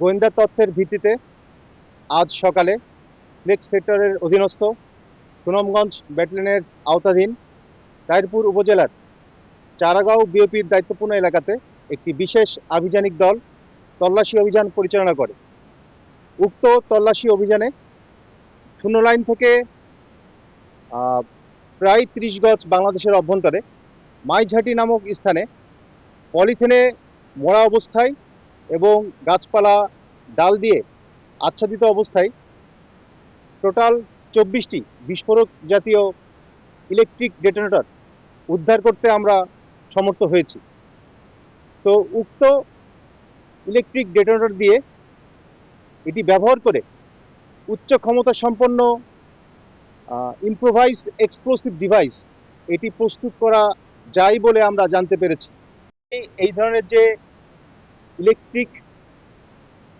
গোয়েন্দা তথ্যের ভিত্তিতে আজ সকালে সিলেট সেক্টরের অধীনস্থ সুনামগঞ্জ ব্যাটালিয়নের আওতাধীন তাহিরপুর উপজেলার চারাগাঁও বিওপির দায়িত্বপূর্ণ এলাকাতে একটি বিশেষ আভিযানিক দল তল্লাশি অভিযান পরিচালনা করে। উক্ত তল্লাশি অভিযানে শূন্য লাইন থেকে প্রায় ৩০ গজ বাংলাদেশের অভ্যন্তরে মাইঝাটি নামক স্থানে পলিথিনে মোড়া অবস্থায় এবং গাছপালা ডাল দিয়ে আচ্ছাদিত অবস্থায় টোটাল ২৪টি বিস্ফোরক জাতীয় ইলেকট্রিক ডেটোনেটর উদ্ধার করতে আমরা সমর্থ হয়েছি। তো উক্ত ইলেকট্রিক ডেটোনেটর দিয়ে এটি ব্যবহার করে উচ্চ ক্ষমতা সম্পন্ন ইম্প্রোভাইজ এক্সপ্লোসিভ ডিভাইস এটি প্রস্তুত করা যায় বলে আমরা জানতে পেরেছি। এই ধরনের যে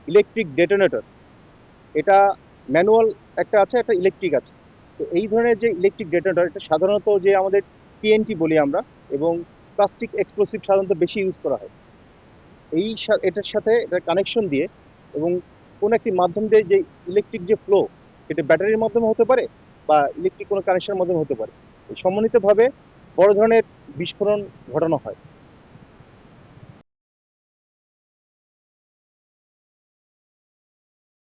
ইলেকট্রিক ডেটোনেটর, এটা ম্যানুয়াল একটা আছে, একটা ইলেকট্রিক আছে। তো এই ধরনের যে ইলেকট্রিক ডেটোনেটর, এটা সাধারণত যে আমাদের টিএনটি বলি আমরা, এবং প্লাস্টিক এক্সপ্লোসিভ সাধারণত বেশি ইউজ করা হয়। এটার সাথে এটা কানেকশন দিয়ে এবং কোনো একটি মাধ্যম দিয়ে যে ইলেকট্রিক যে ফ্লো, সেটা ব্যাটারির মাধ্যমে হতে পারে বা ইলেকট্রিক কোনো কানেকশনের মাধ্যমে হতে পারে। সমন্বিতভাবে বড় ধরনের বিস্ফোরণ ঘটানো হয়।